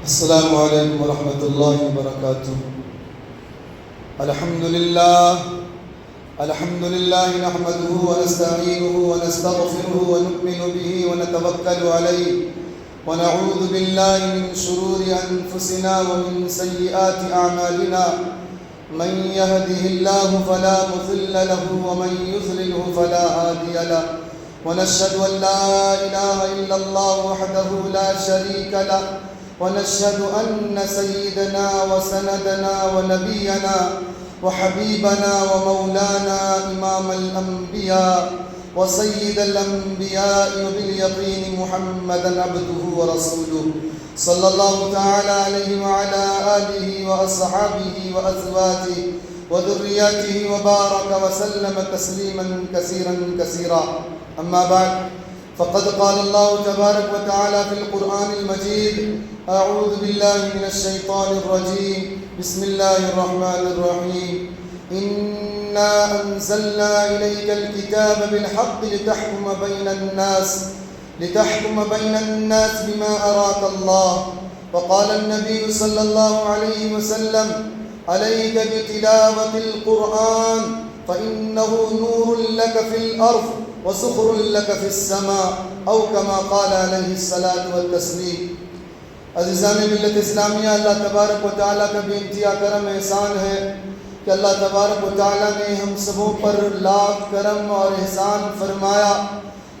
السلام علیکم ورحمۃ اللہ وبرکاتہ۔ الحمد للہ نحمده ونستعینه ونستغفره ونؤمن به ونتوکل علیہ ونعوذ باللہ من شرور انفسنا ومن سیئات اعمالنا، من يهده الله فلا مضل له ومن يضلله فلا هادي له، ونشهد ان لا اله الا الله وحده لا شريك له، ونشهد أن سيدنا وسندنا ونبينا وحبيبنا ومولانا إمام الأنبياء وسيد الأنبياء وباليقين محمدا عبده ورسوله صلى الله تعالى عليه وعلى آله وأصحابه وأزواجه وذرياته وبارك وسلم تسليما كثيرا كثيرا، أما بعد، فقد قال الله تبارك وتعالى في القرآن المجيد: أعوذ بالله من الشيطان الرجيم، بسم الله الرحمن الرحيم، إنا أنزلنا إليك الكتاب بالحق لتحكم بين الناس بما أراك الله. وقال النبي صلى الله عليه وسلم: عليك بتلاوة القرآن فإنه نور لك في الأرض وسخر لك في السماء، أو كما قال عليه الصلاة والتسليم۔ عزیزان ملت اسلامیہ، اللہ تبارک و تعالیٰ کا بے انتہا کرم احسان ہے کہ اللہ تبارک و تعالیٰ نے ہم سبوں پر لاکھ کرم اور احسان فرمایا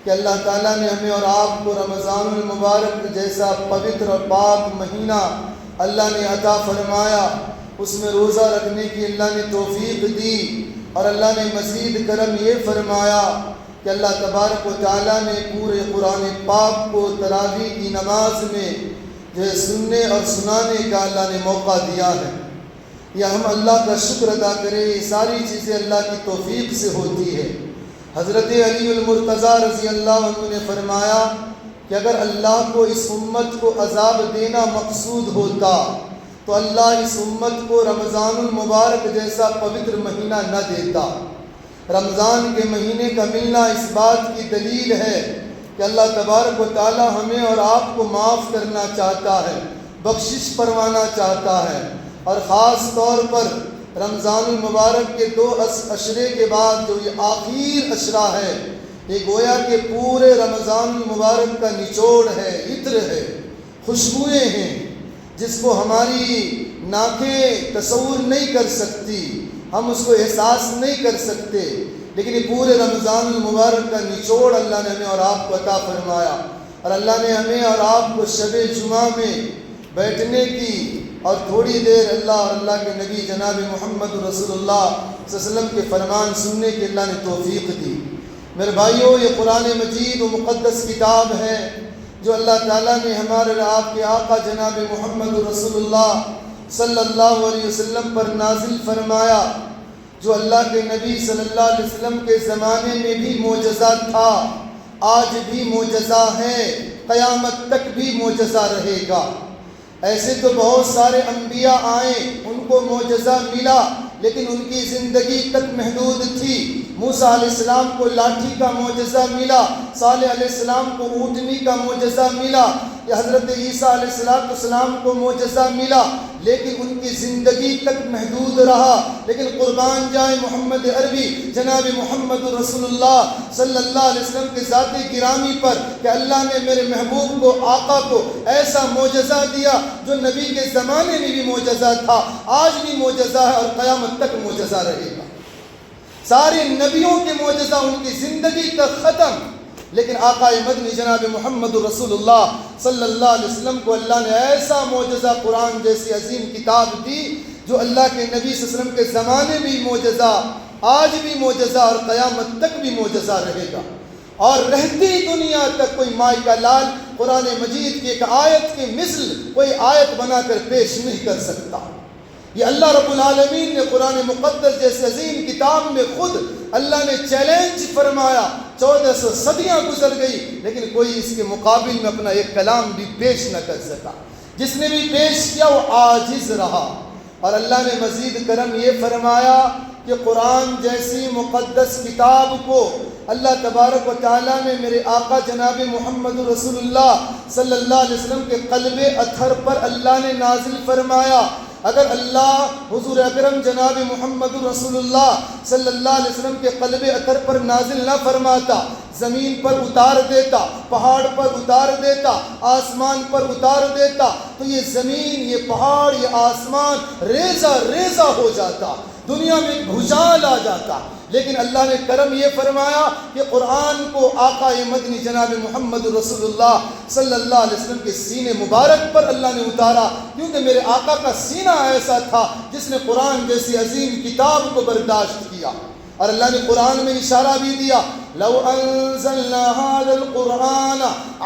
کہ اللہ تعالیٰ نے ہمیں اور آپ کو رمضان المبارک جیسا پوتر اور پاک مہینہ اللہ نے عطا فرمایا، اس میں روزہ رکھنے کی اللہ نے توفیق دی، اور اللہ نے مزید کرم یہ فرمایا کہ اللہ تبارک و تعالیٰ نے پورے قرآن پاک کو تراویح کی نماز میں جو سننے اور سنانے کا اللہ نے موقع دیا ہے۔ یا ہم اللہ کا شکر ادا کریں، یہ ساری چیزیں اللہ کی توفیق سے ہوتی ہے۔ حضرت علی المرتضیٰ رضی اللہ عنہ نے فرمایا کہ اگر اللہ کو اس امت کو عذاب دینا مقصود ہوتا تو اللہ اس امت کو رمضان المبارک جیسا پوتر مہینہ نہ دیتا۔ رمضان کے مہینے کا ملنا اس بات کی دلیل ہے کہ اللہ تبارک و تعالی ہمیں اور آپ کو معاف کرنا چاہتا ہے، بخشش فرمانا چاہتا ہے، اور خاص طور پر رمضان المبارک کے 2 عشرے کے بعد جو یہ آخر عشرہ ہے، یہ گویا کہ پورے رمضان المبارک کا نچوڑ ہے، عطر ہے، خوشبوئیں ہیں جس کو ہماری ناکیں تصور نہیں کر سکتی، ہم اس کو احساس نہیں کر سکتے، لیکن یہ پورے رمضان المبارک کا نچوڑ اللہ نے ہمیں اور آپ کو عطا فرمایا، اور اللہ نے ہمیں اور آپ کو شب جمعہ میں بیٹھنے کی اور تھوڑی دیر اللہ اور اللہ کے نبی جناب محمد رسول اللہ صلی اللہ علیہ وسلم کے فرمان سننے کی اللہ نے توفیق دی۔ میرے بھائیوں، یہ قرآن مجید و مقدس کتاب ہے جو اللہ تعالیٰ نے ہمارے آپ کے آقا جناب محمد رسول اللہ صلی اللہ علیہ وسلم پر نازل فرمایا، جو اللہ کے نبی صلی اللہ علیہ وسلم کے زمانے میں بھی معجزہ تھا، آج بھی معجزہ ہے، قیامت تک بھی معجزہ رہے گا۔ ایسے تو بہت سارے انبیاء آئے، ان کو معجزہ ملا، لیکن ان کی زندگی تک محدود تھی۔ موسیٰ علیہ السلام کو لاٹھی کا معجزہ ملا، صالح علیہ السلام کو اونٹنی کا معجزہ ملا، یا حضرت عیسیٰ علیہ السلام کو معجزہ ملا، لیکن ان کی زندگی تک محدود رہا۔ لیکن قربان جائے محمد عربی جناب محمد رسول اللہ صلی اللہ علیہ وسلم کے ذات گرامی پر کہ اللہ نے میرے محبوب کو، آقا کو ایسا معجزہ دیا جو نبی کے زمانے میں بھی معجزہ تھا، آج بھی معجزہ ہے، اور قیامت تک معجزہ رہے گا۔ سارے نبیوں کے معجزہ ان کی زندگی تک ختم، لیکن آقا مدنی جناب محمد رسول اللہ صلی اللہ علیہ وسلم کو اللہ نے ایسا معجزہ قرآن جیسی عظیم کتاب دی جو اللہ کے نبی صلی اللہ علیہ وسلم کے زمانے بھی معجزہ، آج بھی معجزہ، اور قیامت تک بھی معجزہ رہے گا۔ اور رہتی دنیا تک کوئی مائی کا لال قرآن مجید کی ایک آیت کے مثل کوئی آیت بنا کر پیش نہیں کر سکتا۔ یہ اللہ رب العالمین نے قرآن مقدس جیسے عظیم کتاب میں خود اللہ نے چیلنج فرمایا، 1400 صدیاں گزر گئی لیکن کوئی اس کے مقابل میں اپنا ایک کلام بھی پیش نہ کر سکا، جس نے بھی پیش کیا وہ عاجز رہا۔ اور اللہ نے مزید کرم یہ فرمایا کہ قرآن جیسی مقدس کتاب کو اللہ تبارک و تعالیٰ نے میرے آقا جناب محمد رسول اللہ صلی اللہ علیہ وسلم کے قلب اطہر پر اللہ نے نازل فرمایا۔ اگر اللہ حضور اکرم جناب محمد رسول اللہ صلی اللہ علیہ وسلم کے قلب اطہر پر نازل نہ فرماتا، زمین پر اتار دیتا، پہاڑ پر اتار دیتا، آسمان پر اتار دیتا، تو یہ زمین، یہ پہاڑ، یہ آسمان ریزہ ریزہ ہو جاتا، دنیا میں بھوچال آ جاتا۔ لیکن اللہ نے کرم یہ فرمایا کہ قرآن کو آقا مدنی جناب محمد رسول اللہ صلی اللہ علیہ وسلم کے سینے مبارک پر اللہ نے اتارا، کیونکہ میرے آقا کا سینہ ایسا تھا جس نے قرآن جیسی عظیم کتاب کو برداشت کیا۔ اور اللہ نے قرآن میں اشارہ بھی دیا، لو انزلنا هذا القرآن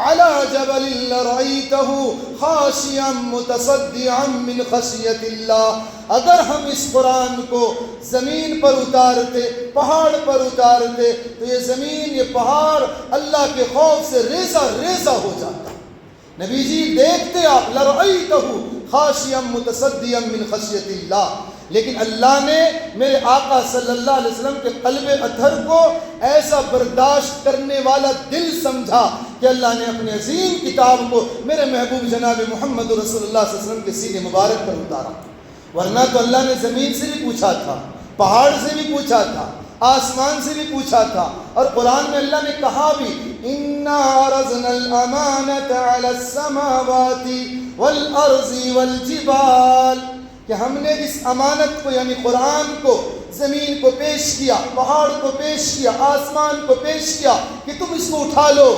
على جبل لرأيته خاشعا متصدعا من خشية اللہ، اگر ہم اس قرآن کو زمین پر اتارتے، پہاڑ پر اتارتے، تو یہ زمین، یہ پہاڑ اللہ کے خوف سے ریزہ ریزہ ہو جاتا۔ نبی جی دیکھتے آپ، لرأيته خاشعا متصدعا من خشية اللہ، لیکن اللہ نے میرے آقا صلی اللہ علیہ وسلم کے قلب اطہر کو ایسا برداشت کرنے والا دل سمجھا کہ اللہ نے اپنی عظیم کتاب کو میرے محبوب جناب محمد رسول اللہ صلی اللہ علیہ وسلم کے سینے مبارک پر اتارا۔ ورنہ تو اللہ نے زمین سے بھی پوچھا تھا، پہاڑ سے بھی پوچھا تھا، آسمان سے بھی پوچھا تھا، اور قرآن میں اللہ نے کہا بھی، اِنَّا عَرَضْنَا الْأَمَانَةَ عَلَى السَّمَاوَاتِ وَالْأَرْضِ وَالْجِبَالِ، کہ ہم نے اس امانت کو یعنی قرآن کو زمین کو پیش کیا، پہاڑ کو پیش کیا، آسمان کو پیش کیا کہ تم اس کو اٹھا لو،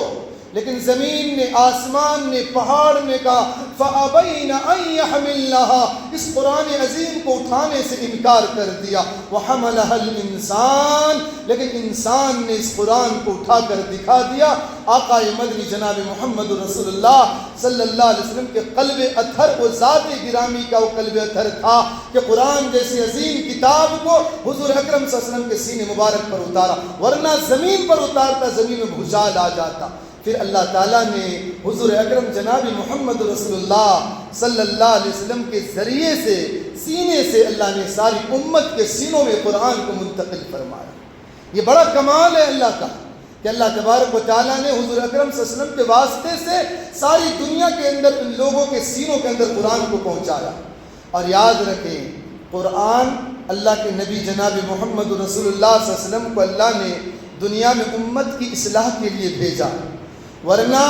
لیکن زمین نے، آسمان نے، پہاڑ نے کہا فَأَبَيْنَ أَن يَحْمِلْنَهَا، اس قرآن عظیم کو اٹھانے سے انکار کر دیا۔ وَحَمَلَهَا الْإِنسان، لیکن انسان نے اس قرآن کو اٹھا کر دکھا دیا۔ آقا مدنی جناب محمد رسول اللہ صلی اللہ علیہ وسلم کے قلب اطہر، وہ ذات گرامی کا وہ قلب اطہر تھا کہ قرآن جیسی عظیم کتاب کو حضور اکرم صلی اللہ علیہ وسلم کے سینے مبارک پر اتارا، ورنہ زمین پر اتارتا زمین میں بھوچال آ جاتا۔ پھر اللہ تعالیٰ نے حضور اکرم جناب محمد رسول اللہ صلی اللہ علیہ وسلم کے ذریعے سے، سینے سے اللہ نے ساری امت کے سینوں میں قرآن کو منتقل فرمایا۔ یہ بڑا کمال ہے اللہ کا کہ اللہ تبارک و تعالیٰ نے حضور اکرم صلی اللہ علیہ وسلم کے واسطے سے ساری دنیا کے اندر ان لوگوں کے سینوں کے اندر قرآن کو پہنچایا۔ اور یاد رکھیں، قرآن اللہ کے نبی جناب محمد رسول اللہ صلی اللہ علیہ وسلم کو اللہ نے دنیا میں امت کی اصلاح کے لیے بھیجا، ورنہ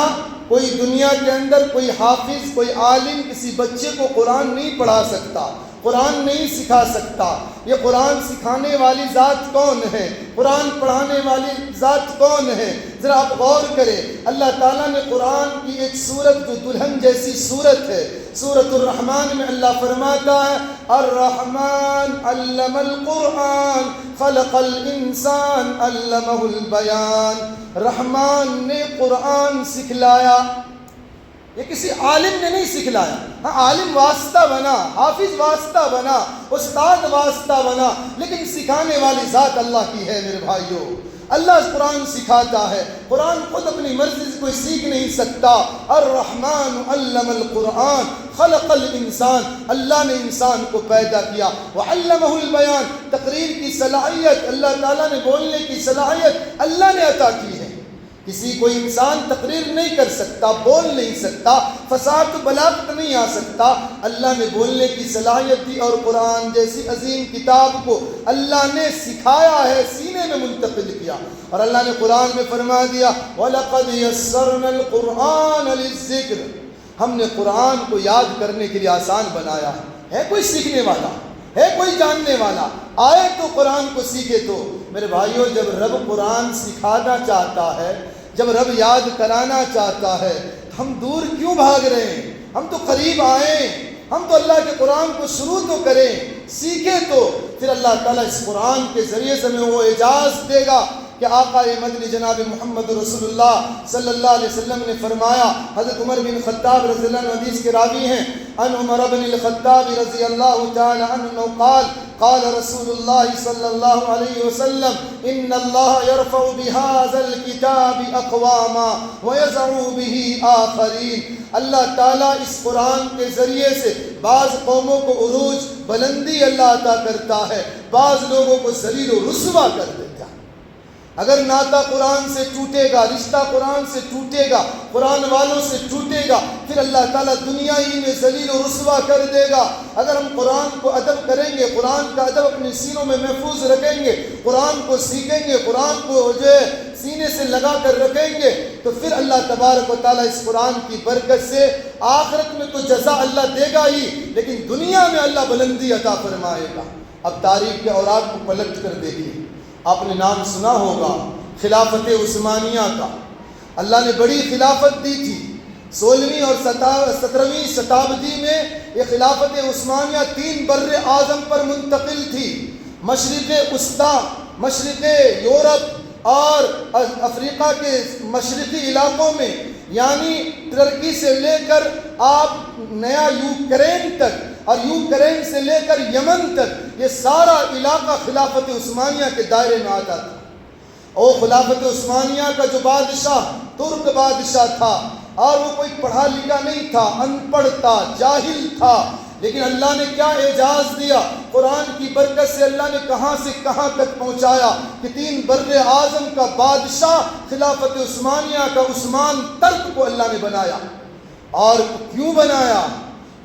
کوئی دنیا کے اندر کوئی حافظ، کوئی عالم کسی بچے کو قرآن نہیں پڑھا سکتا، قرآن نہیں سکھا سکتا۔ یہ قرآن سکھانے والی ذات کون ہے؟ قرآن پڑھانے والی ذات کون ہے؟ ذرا آپ غور کریں، اللہ تعالیٰ نے قرآن کی ایک سورت جو دلہن جیسی سورت ہے، سورۃ الرحمن میں اللہ فرماتا ہے، الرحمن علم القرآن خلق الانسان علمہ البیان، رحمان نے قرآن سکھلایا۔ یہ کسی عالم نے نہیں سکھلایا، ہاں عالم واسطہ بنا، حافظ واسطہ بنا، استاد واسطہ بنا، لیکن سکھانے والی ذات اللہ کی ہے میرے بھائیوں۔ اللہ قرآن سکھاتا ہے، قرآن خود اپنی مرضی سے کوئی سیکھ نہیں سکتا۔ الرحمن علم القرآن خلق الانسان، اللہ نے انسان کو پیدا کیا۔ وعلمہ البیان، تقریر کی صلاحیت اللہ تعالیٰ نے، بولنے کی صلاحیت اللہ نے عطا کی ہے۔ کسی کوئی انسان تقریر نہیں کر سکتا، بول نہیں سکتا، فصاحت و بلاغت نہیں آ سکتا، اللہ نے بولنے کی صلاحیت دی، اور قرآن جیسی عظیم کتاب کو اللہ نے سکھایا ہے، سینے میں منتقل کیا۔ اور اللہ نے قرآن میں فرما دیا، وَلَقَدْ يَسَّرْنَا الْقُرْآنَ لِلذِّكْرِ، ہم نے قرآن کو یاد کرنے کے لیے آسان بنایا ہے کوئی سیکھنے والا، ہے کوئی جاننے والا، آئے تو قرآن کو سیکھے تو۔ میرے بھائیوں، جب رب قرآن سکھانا چاہتا ہے، جب رب یاد کرانا چاہتا ہے، تو ہم دور کیوں بھاگ رہے ہیں؟ ہم تو قریب آئیں، ہم تو اللہ کے قرآن کو شروع تو کریں، سیکھیں تو پھر اللہ تعالیٰ اس قرآن کے ذریعے سے ہمیں وہ اعجاز دے گا کہ آقا مدنی جناب محمد رسول اللہ صلی اللہ علیہ وسلم نے فرمایا، حضرت عمر بن خطاب رضی اللہ عنہ حدیث کے راوی ہیں، ان عمر بن الخطاب رضی اللہ تعالی عنہ قال قال رسول اللہ صلی اللہ علیہ وسلم ان اللہ یرفع بهذا الكتاب اقواما ویضع به آخرین، اللہ تعالیٰ اس قرآن کے ذریعے سے بعض قوموں کو عروج، بلندی اللہ عطا کرتا ہے، بعض لوگوں کو ذلیل و رسوا کر دیتا ہے۔ اگر ناطہ قرآن سے ٹوٹے گا، رشتہ قرآن سے ٹوٹے گا، قرآن والوں سے ٹوٹے گا، پھر اللہ تعالیٰ دنیا ہی میں ذلیل و رسوا کر دے گا۔ اگر ہم قرآن کو ادب کریں گے، قرآن کا ادب اپنے سینوں میں محفوظ رکھیں گے، قرآن کو سیکھیں گے، قرآن کو سینے سے لگا کر رکھیں گے، تو پھر اللہ تبارک و تعالیٰ اس قرآن کی برکت سے آخرت میں تو جزا اللہ دے گا ہی، لیکن دنیا میں اللہ بلندی عطا فرمائے گا۔ اب تاریخ کے اوراق کو پلٹ کر دیکھیں، آپ نے نام سنا ہوگا خلافت عثمانیہ کا۔ اللہ نے بڑی خلافت دی تھی۔ 16ویں اور 17ویں شتابدی میں یہ خلافت عثمانیہ 3 بر اعظم پر منتقل تھی۔ مشرق وسطیٰ، مشرق یورپ اور افریقہ کے مشرقی علاقوں میں، یعنی ترکی سے لے کر آپ نیا یوکرین تک اور یوکرین سے لے کر یمن تک، یہ سارا علاقہ خلافت عثمانیہ کے دائرے میں آتا تھا۔ اور خلافت عثمانیہ کا جو بادشاہ ترک بادشاہ تھا، اور وہ کوئی پڑھا لکھا نہیں تھا، ان پڑھ تھا، جاہل تھا، لیکن اللہ نے کیا اعجاز دیا، قرآن کی برکت سے اللہ نے کہاں سے کہاں تک پہنچایا کہ 3 بر اعظم کا بادشاہ خلافت عثمانیہ کا عثمان ترک کو اللہ نے بنایا۔ اور کیوں بنایا؟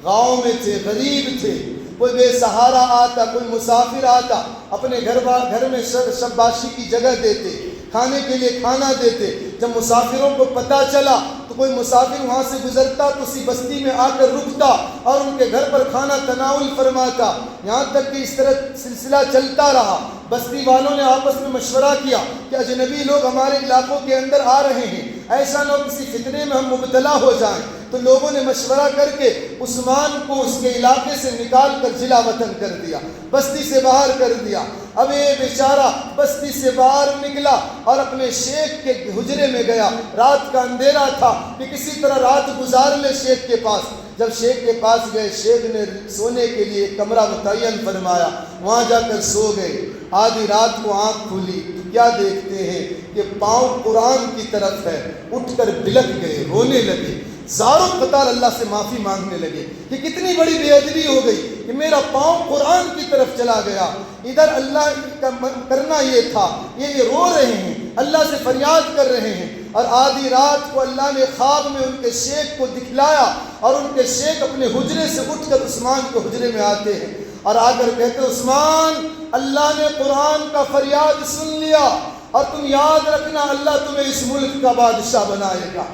گاؤں میں تھے، غریب تھے، کوئی بے سہارا آتا، کوئی مسافر آتا، اپنے گھر میں شباشی کی جگہ دیتے، کھانے کے لیے کھانا دیتے۔ جب مسافروں کو پتہ چلا تو کوئی مسافر وہاں سے گزرتا تو اسی بستی میں آ کر رکتا اور ان کے گھر پر کھانا تناول فرماتا، یہاں تک کہ اس طرح سلسلہ چلتا رہا۔ بستی والوں نے آپس میں مشورہ کیا کہ اجنبی لوگ ہمارے علاقوں کے اندر آ رہے ہیں، ایسا نہ ہو کسی فتنے میں ہم مبتلا ہو جائیں۔ تو لوگوں نے مشورہ کر کے عثمان کو اس کے علاقے سے نکال کر جلا وطن کر دیا، بستی سے باہر کر دیا۔ اب یہ بیچارہ بستی سے باہر نکلا اور اپنے شیخ کے حجرے میں گیا۔ رات کا اندھیرا تھا کہ کسی طرح رات گزار لے شیخ کے پاس۔ جب شیخ کے پاس گئے، شیخ نے سونے کے لیے ایک کمرہ متعین فرمایا، وہاں جا کر سو گئے۔ آدھی رات کو آنکھ کھلی تو کیا دیکھتے ہیں کہ پاؤں قرآن کی طرف ہے، اٹھ کر بلک گئے، رونے لگے، زاروں قطار اللہ سے معافی مانگنے لگے کہ کتنی بڑی بے ادبی ہو گئی کہ میرا پاؤں قرآن کی طرف چلا گیا۔ ادھر اللہ کا کرنا یہ تھا، یہ رو رہے ہیں، اللہ سے فریاد کر رہے ہیں، اور آدھی رات کو اللہ نے خواب میں ان کے شیخ کو دکھلایا اور ان کے شیخ اپنے حجرے سے اٹھ کر عثمان کے حجرے میں آتے ہیں اور آ کر کہتے عثمان، اللہ نے قرآن کا فریاد سن لیا اور تم یاد رکھنا اللہ تمہیں اس ملک کا بادشاہ بنائے گا،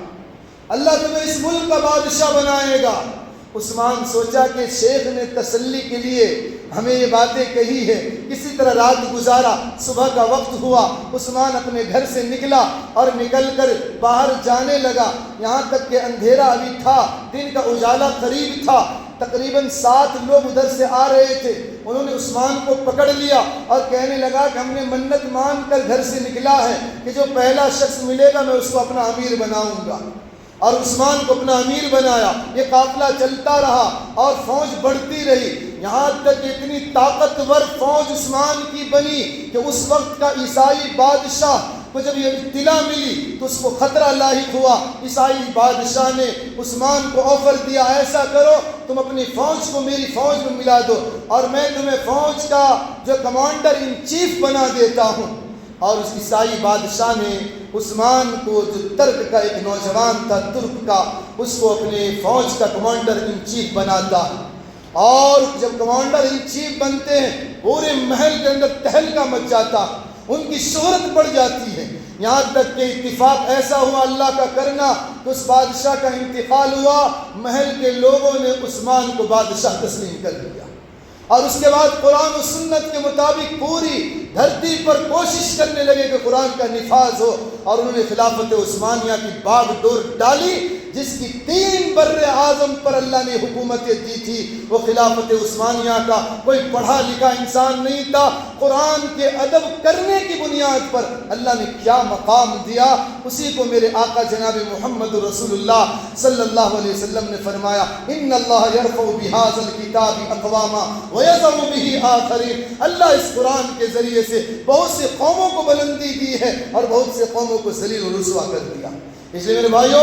اللہ تمہیں اس ملک کا بادشاہ بنائے گا۔ عثمان سوچا کہ شیخ نے تسلی کے لیے ہمیں یہ باتیں کہی ہے، کسی طرح رات گزارا۔ صبح کا وقت ہوا، عثمان اپنے گھر سے نکلا اور نکل کر باہر جانے لگا، یہاں تک کہ اندھیرا ابھی تھا، دن کا اجالا قریب تھا۔ تقریباً 7 لوگ ادھر سے آ رہے تھے، انہوں نے عثمان کو پکڑ لیا اور کہنے لگا کہ ہم نے منت مان کر گھر سے نکلا ہے کہ جو پہلا شخص ملے گا میں اس کو اپنا امیر بناؤں گا، اور عثمان کو اپنا امیر بنایا۔ یہ قافلہ چلتا رہا اور فوج بڑھتی رہی، یہاں تک اتنی طاقتور فوج عثمان کی بنی کہ اس وقت کا عیسائی بادشاہ کو جب یہ اطلاع ملی تو اس کو خطرہ لاحق ہوا۔ عیسائی بادشاہ نے عثمان کو آفر دیا، ایسا کرو تم اپنی فوج کو میری فوج میں ملا دو اور میں تمہیں فوج کا جو کمانڈر ان چیف بنا دیتا ہوں۔ اور اس عیسائی بادشاہ نے عثمان کو، جو ترک کا ایک نوجوان تھا ترک کا، اس کو اپنے فوج کا کمانڈر ان چیف بناتا، اور جب کمانڈر ان چیف بنتے ہیں پورے محل کے اندر تہلکہ مچ جاتا، ان کی شہرت بڑھ جاتی ہے، یہاں تک کہ اتفاق ایسا ہوا اللہ کا کرنا کہ اس بادشاہ کا انتقال ہوا، محل کے لوگوں نے عثمان کو بادشاہ تسلیم کر دیا، اور اس کے بعد قرآن و سنت کے مطابق پوری دھرتی پر کوشش کرنے لگے کہ قرآن کا نفاذ ہو، اور انہوں نے خلافت عثمانیہ کی باغ ڈور ڈالی، جس کی 3 بر اعظم پر اللہ نے حکومتیں دی تھی۔ وہ خلافت عثمانیہ کا کوئی پڑھا لکھا انسان نہیں تھا، قرآن کے ادب کرنے کی بنیاد پر اللہ نے کیا مقام دیا، اسی کو میرے آقا جناب محمد رسول اللہ صلی اللہ علیہ وسلم نے فرمایا، ان اللہ یرفع بہذا الکتاب اقواما ویضع بہ آخرین۔ اللہ اس قرآن کے ذریعے سے بہت سے قوموں کو بلندی دی ہے اور بہت سے قوموں کو ذلیل و رسوا کر دیا۔ اس لیے میرے بھائیو،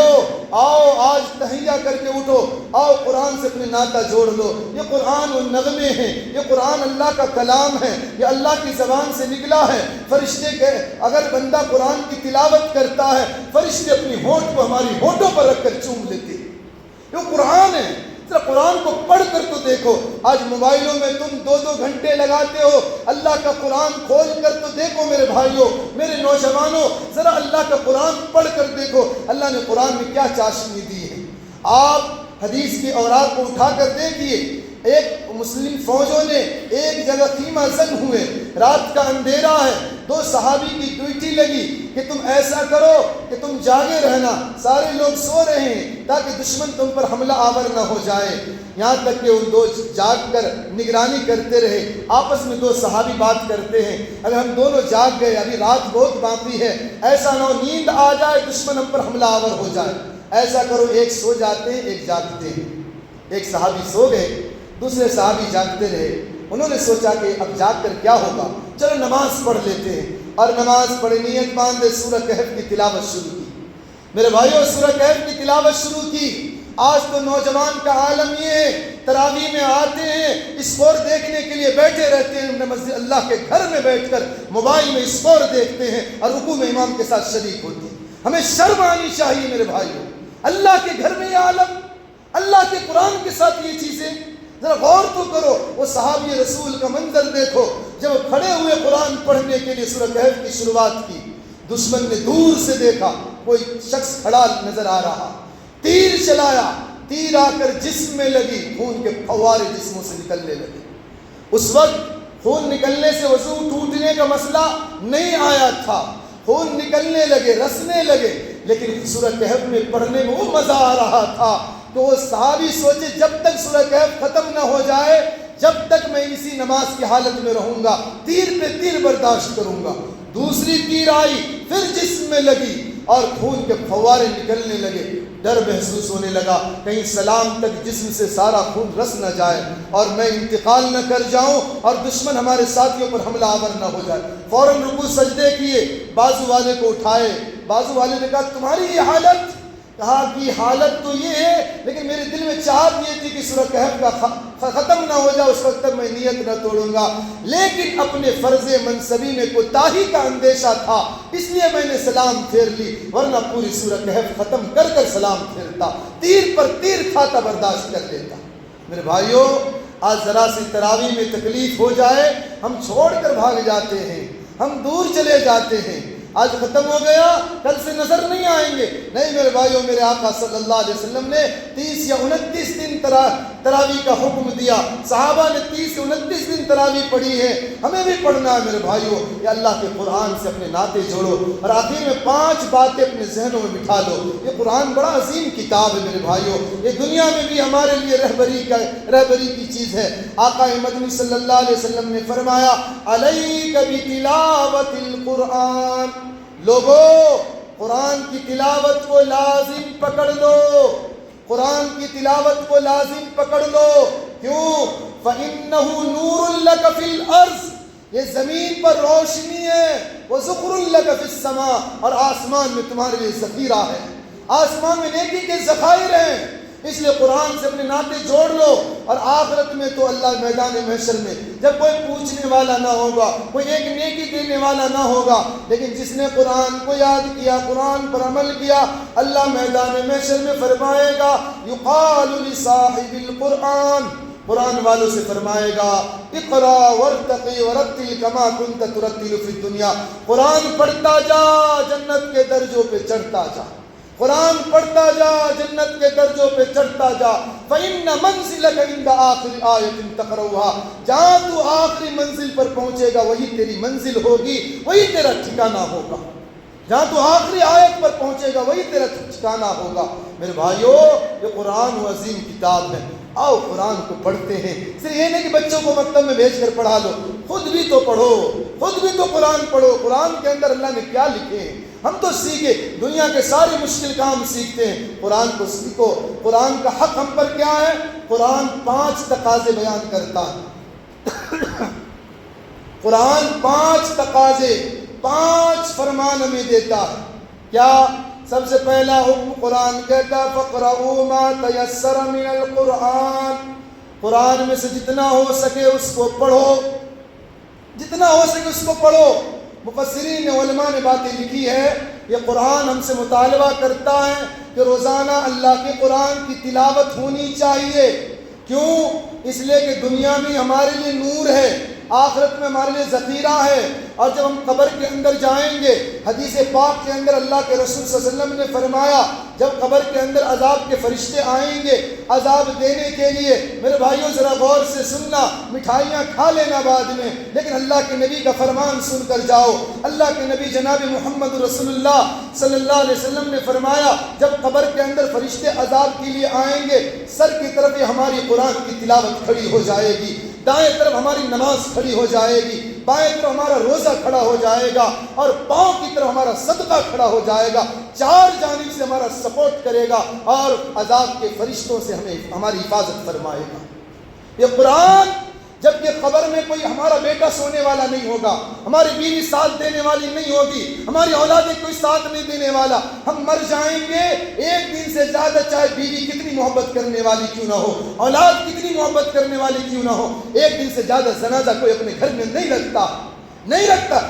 آؤ آج تہیہ کر کے اٹھو، آؤ قرآن سے اپنے ناطہ جوڑ لو۔ یہ قرآن وہ نغمے ہیں، یہ قرآن اللہ کا کلام ہے، یہ اللہ کی زبان سے نکلا ہے۔ فرشتے کے اگر بندہ قرآن کی تلاوت کرتا ہے، فرشتے اپنی ہونٹ کو ہماری ہونٹوں پر رکھ کر چوم لیتے ہیں۔ یہ قرآن ہے، ذرا قرآن کو پڑھ کر تو دیکھو۔ آج موبائلوں میں تم 2 گھنٹے لگاتے ہو، اللہ کا قرآن کھول کر تو دیکھو میرے بھائیوں، میرے نوجوانوں، ذرا اللہ کا قرآن پڑھ کر دیکھو اللہ نے قرآن میں کیا چاشنی دی ہے۔ آپ حدیث کے اوراق کو اٹھا کر دیکھیے، ایک مسلم فوجوں نے ایک جگہ خیمہ زن ہوئے، رات کا اندھیرا ہے، 2 صحابی کی ڈیوٹی لگی کہ تم ایسا کرو کہ تم جاگے رہنا، سارے لوگ سو رہے ہیں تاکہ دشمن تم پر حملہ آور نہ ہو جائے۔ یہاں تک کہ ان 2 جاگ کر نگرانی کرتے رہے، آپس میں 2 صحابی بات کرتے ہیں، اگر ہم دونوں جاگ گئے، ابھی رات بہت باقی ہے، ایسا نہ ہو نیند آ جائے، دشمن ہم پر حملہ آور ہو جائے، ایسا کرو ایک سو جاتے ہیں ایک جاگتے ہیں۔ ایک صحابی سو گئے، دوسرے صحابی جاگتے رہے۔ انہوں نے سوچا کہ اب جاگ کر کیا ہوگا، چلو نماز پڑھ لیتے ہیں، اور نماز پڑھی، نیت باندھے سورہ کہف کی تلاوت شروع کی۔ میرے بھائیوں، سورہ کہف کی تلاوت شروع کی۔ آج تو نوجوان کا عالم یہ ہے، تراویح میں آتے ہیں، اسکور دیکھنے کے لیے بیٹھے رہتے ہیں، مسجد اللہ کے گھر میں بیٹھ کر موبائل میں اسکور دیکھتے ہیں اور رکوع میں امام کے ساتھ شریک ہوتے ہیں۔ ہمیں شرم آنی چاہیے میرے بھائیوں، اللہ کے گھر میں یہ عالم، اللہ کے قرآن کے ساتھ یہ چیزیں، ذرا غور تو کرو۔ وہ صحابی رسول کا منظر دیکھو، جب کھڑے ہوئے قرآن پڑھنے کے لیے سورہ کہف کی شروعات کی، دشمن نے دور سے دیکھا کوئی شخص کھڑا نظر آ رہا، تیر چلایا، تیر آ کر جسم میں لگی، خون کے فوارے جسموں سے نکلنے لگے۔ اس وقت خون نکلنے سے وضو ٹوٹنے کا مسئلہ نہیں آیا تھا، خون نکلنے لگے، رسنے لگے، لیکن سورہ کہف میں پڑھنے میں وہ مزہ آ رہا تھا تو وہ صحابی سوچے جب تک سورہ کہف ختم نہ ہو جائے، جب تک میں اسی نماز کی حالت میں رہوں گا، تیر پہ تیر برداشت کروں گا۔ دوسری تیر آئی، پھر جسم میں لگی اور خون کے فوارے نکلنے لگے۔ ڈر محسوس ہونے لگا کہیں سلام تک جسم سے سارا خون رس نہ جائے اور میں انتقال نہ کر جاؤں اور دشمن ہمارے ساتھیوں پر حملہ آور نہ ہو جائے۔ فوراً رکوع سجدے کیے، بازو والے کو اٹھائے، بازو والے نے کہا تمہاری یہ حالت، کہا کہ حالت تو یہ ہے لیکن میرے دل میں چاہت یہ تھی کہ سورہ کہف کا ختم نہ ہو جائے، اس وقت تک میں نیت نہ توڑوں گا، لیکن اپنے فرض منصبی میں کوتاہی کا اندیشہ تھا، اس لیے میں نے سلام پھیر لی، ورنہ پوری سورہ کہف ختم کر کر سلام پھیرتا، تیر پر تیر کھاتا، برداشت کر لیتا۔ میرے بھائیوں، آج ذرا سی تراویح میں تکلیف ہو جائے ہم چھوڑ کر بھاگ جاتے ہیں، ہم دور چلے جاتے ہیں، آج ختم ہو گیا کل سے نظر نہیں آئیں گے۔ نہیں میرے بھائیوں، میرے آقا صلی اللہ علیہ وسلم نے 30 یا 29 دن تراویح کا حکم دیا، صحابہ نے 30 یا 29 دن تراویح پڑھی ہے، ہمیں بھی پڑھنا ہے میرے بھائیوں۔ یہ اللہ کے قرآن سے اپنے ناطے جوڑو اور آخر میں 5 باتیں اپنے ذہنوں میں بٹھا لو۔ یہ قرآن بڑا عظیم کتاب ہے میرے بھائیوں، یہ دنیا میں بھی ہمارے لیے رہبری کی چیز ہے۔ آقا مدنی صلی اللہ علیہ وسلم نے فرمایا علیک بتلاوت القرآن، لوگو قرآن کی تلاوت کو لازم پکڑ لو، قرآن کی تلاوت کو لازم پکڑ لو۔ کیوں؟ فَإِنَّهُ نُورٌ لَكَ فِي الْأَرْضِ، یہ زمین پر روشنی ہے، وَذُخْرٌ لَكَ فِي السَّمَاءِ، اور آسمان میں تمہارے لیے ذخیرہ ہے، آسمان میں نیکی کے ذخائر ہیں۔ اس لیے قرآن سے اپنے ناطے جوڑ لو، اور آخرت میں تو اللہ میدان محشر میں جب کوئی پوچھنے والا نہ ہوگا، کوئی ایک نیکی دینے والا نہ ہوگا، لیکن جس نے قرآن کو یاد کیا، قرآن پر عمل کیا، اللہ میدان محشر میں فرمائے گا یقال لصاحب القرآن، قرآن والوں سے فرمائے گا اقرا وارتقی ورتل کما کنت ترتل فی الدنیا، قرآن پڑھتا جا، جنت کے درجوں پہ چڑھتا جا، قرآن پڑھتا جا، جنت کے درجوں پہ چڑھتا جا۔ فَإِنَّ مَنزِلَكَ عِنْدَ آخِرِ آیَةٍ تَقْرَؤُهَا، جہاں تو آخری منزل پر پہنچے گا وہی تیری منزل ہوگی، وہی تیرا ٹھکانہ ہوگا، جہاں تو آخری آیت پر پہنچے گا وہی تیرا ٹھکانہ ہوگا۔ میرے بھائیو، یہ قرآن و عظیم کتاب ہے، آؤ قرآن کو پڑھتے ہیں۔ صرف یہ نہیں کہ بچوں کو مکتب میں بھیج کر پڑھا لو، خود بھی تو پڑھو، خود بھی تو قرآن پڑھو۔ قرآن کے اندر اللہ نے کیا لکھے ہیں ہم تو سیکھے، دنیا کے سارے مشکل کام سیکھتے ہیں، قرآن کو سیکھو۔ قرآن کا حق ہم پر کیا ہے؟ قرآن 5 تقاضے بیان کرتا ہے، قرآن 5 تقاضے، 5 فرمان ہمیں دیتا ہے۔ کیا؟ سب سے پہلا حکم قرآن کہتا ہے فَقْرَؤُوا مَا تَيَسَّرَ مِنَ الْقُرْآنِ، قرآن میں سے جتنا ہو سکے اس کو پڑھو، جتنا ہو سکے اس کو پڑھو۔ مفسرین علماء نے باتیں لکھی ہے، یہ قرآن ہم سے مطالبہ کرتا ہے کہ روزانہ اللہ کے قرآن کی تلاوت ہونی چاہیے۔ کیوں؟ اس لیے کہ دنیا میں ہمارے لیے نور ہے، آخرت میں ہمارے لیے ذخیرہ ہے، اور جب ہم قبر کے اندر جائیں گے، حدیث پاک کے اندر اللہ کے رسول صلی اللہ علیہ وسلم نے فرمایا جب قبر کے اندر عذاب کے فرشتے آئیں گے عذاب دینے کے لیے، میرے بھائیوں ذرا غور سے سننا، مٹھائیاں کھا لینا بعد میں، لیکن اللہ کے نبی کا فرمان سن کر جاؤ۔ اللہ کے نبی جناب محمد رسول اللہ صلی اللہ علیہ وسلم نے فرمایا جب قبر کے اندر فرشتے عذاب کے لیے آئیں گے، سر کی طرف ہماری قرآن کی تلاوت کھڑی ہو جائے گی، دائیں طرف ہماری نماز کھڑی ہو جائے گی، بائیں طرف ہمارا روزہ کھڑا ہو جائے گا، اور پاؤں کی طرف ہمارا صدقہ کھڑا ہو جائے گا، چار جانب سے ہمارا سپورٹ کرے گا اور عذاب کے فرشتوں سے ہمیں ہماری حفاظت فرمائے گا۔ یہ قرآن جبکہ قبر میں کوئی ہمارا بیٹا سونے والا نہیں ہوگا، ہماری بیوی ساتھ دینے والی نہیں ہوگی، ہماری اولادیں کوئی ساتھ نہیں دینے والا، ہم مر جائیں گے ایک دن سے زیادہ، چاہے بیوی کتنی محبت کرنے والی کیوں نہ ہو، اولاد کتنی محبت کرنے والی کیوں نہ ہو، ایک دن سے زیادہ جنازہ کوئی اپنے گھر میں نہیں رکھتا۔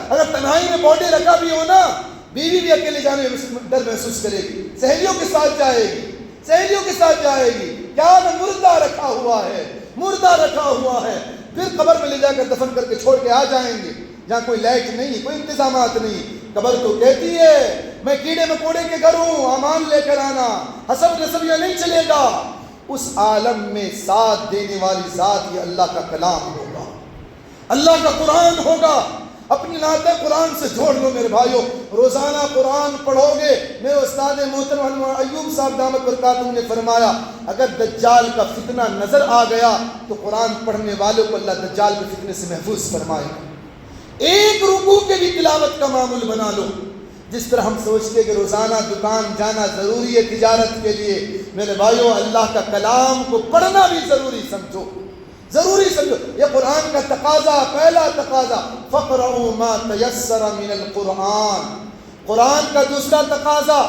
اگر تنہائی میں باڈی رکھا بھی ہو نا، بیوی بھی اکیلے جانے میں ڈر محسوس کرے گی، سہیلیوں کے ساتھ جائے گی، کیا مردہ رکھا ہوا ہے، پھر قبر میں لے جا کر دفن کر کے چھوڑ کے آ جائیں گے، جہاں کوئی لائٹ نہیں، کوئی انتظامات نہیں۔ قبر تو کہتی ہے میں کیڑے مکوڑے کے گھر ہوں، امان لے کر آنا، حسب نسب یہ نہیں چلے گا۔ اس عالم میں ساتھ دینے والی ذات یہ اللہ کا کلام ہوگا، اللہ کا قرآن ہوگا۔ اپنی نعت قرآن سے جوڑ لو میرے بھائیوں، روزانہ قرآن پڑھو گے۔ میرے استاد محترم ایوب صاحب دامت برکاتہم نے فرمایا اگر دجال کا فتنہ نظر آ گیا تو قرآن پڑھنے والوں کو اللہ دجال کے فتنے سے محفوظ فرمائے گا۔ ایک رکوع کے بھی تلاوت کا معمول بنا لو۔ جس طرح ہم سوچتے کہ روزانہ دکان جانا ضروری ہے تجارت کے لیے، میرے بھائیوں اللہ کا کلام کو پڑھنا بھی ضروری سمجھو۔ یہ قرآن کا تقاضا، پہلا تقاضا فَقْرَؤُوا مَا تَيَسَّرَ مِنَ الْقُرْآنِ، قرآن کا دوسرا تقاضا،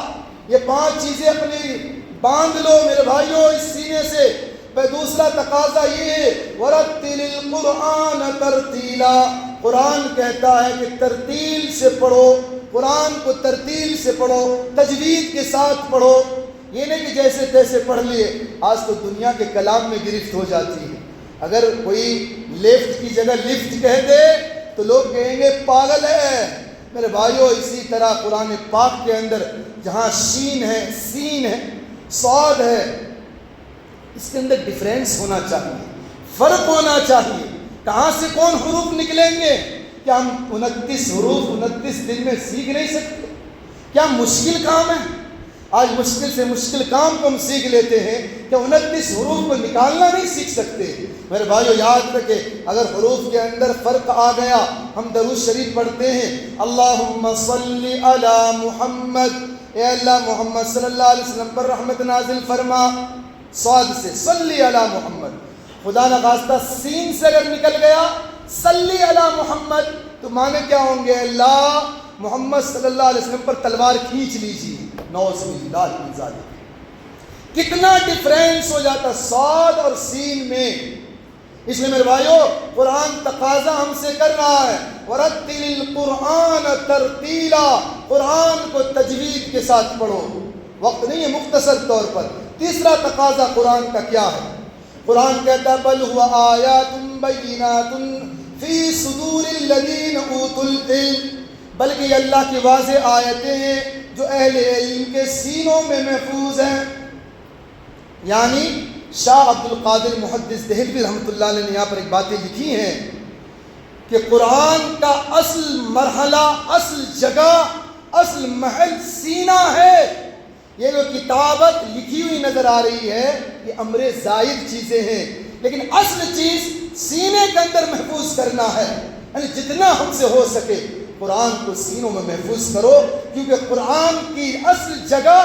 یہ 5 چیزیں اپنی باندھ لو میرے بھائیوں اس سینے سے۔ دوسرا تقاضا یہ ہے وَرَتِّلِ الْقُرْآنَ تَرْتِيلًا، قرآن کہتا ہے کہ ترتیل سے پڑھو، قرآن کو ترتیل سے پڑھو، تجوید کے ساتھ پڑھو، یہ نہیں کہ جیسے تیسے پڑھ لیے۔ آج تو دنیا کے کلام میں گرفت ہو جاتی ہے، اگر کوئی لیفٹ کی جگہ لفٹ کہہ دے تو لوگ کہیں گے پاگل ہے۔ میرے بھائیوں اسی طرح قرآن پاک کے اندر جہاں شین ہے، سین ہے، صاد ہے، اس کے اندر ڈیفرنس ہونا چاہیے، فرق ہونا چاہیے۔ کہاں سے کون حروف نکلیں گے؟ کیا ہم 29 حروف 29 دن میں سیکھ نہیں سکتے؟ کیا مشکل کام ہے؟ آج مشکل سے مشکل کام کو ہم سیکھ لیتے ہیں، کیا 29 حروف کو نکالنا نہیں سیکھ سکتے؟ میرے بھائیو یاد رکھے اگر حروف کے اندر فرق آ گیا، ہم درود شریف پڑھتے ہیں اللہم صلی علی محمد، اے اللہ محمد صلی اللہ علیہ وسلم پر رحمت نازل فرما، صاد سے صلی علی محمد، خدا نخواستہ سین سے اگر نکل گیا صلی علی محمد تو معنی کیا ہوں گے؟ اللہ محمد صلی اللہ علیہ وسلم پر تلوار کھینچ لیجیے، نعوذ باللہ من ذالک۔ کتنا ڈیفرنس ہو جاتا صاد اور سین میں۔ اس لیے میرے بھائیو قرآن تقاضا ہم سے کر رہا ہے وَرَتِّلِ الْقُرْآنَ تَرْتِيلًا، قرآن کو تجوید کے ساتھ پڑھو۔ وقت نہیں ہے مختصر طور پر۔ تیسرا تقاضا قرآن کا کیا ہے؟ قرآن کہتا ہے بل هو آیات بینات فی صدور الذین اوتوا العلم، بلکہ یہ اللہ کی واضح آیتیں ہیں جو اہل علم کے سینوں میں محفوظ ہیں۔ یعنی شاہ عبد القادر محدث دہلوی رحمۃ اللہ علیہ نے یہاں پر ایک باتیں لکھی ہیں کہ قرآن کا اصل مرحلہ، اصل جگہ، اصل محل سینہ ہے۔ یہ جو کتابت لکھی ہوئی نظر آ رہی ہے یہ امر زائد چیزیں ہیں، لیکن اصل چیز سینے کے اندر محفوظ کرنا ہے۔ یعنی جتنا ہم سے ہو سکے قرآن کو سینوں میں محفوظ کرو، کیونکہ قرآن کی اصل جگہ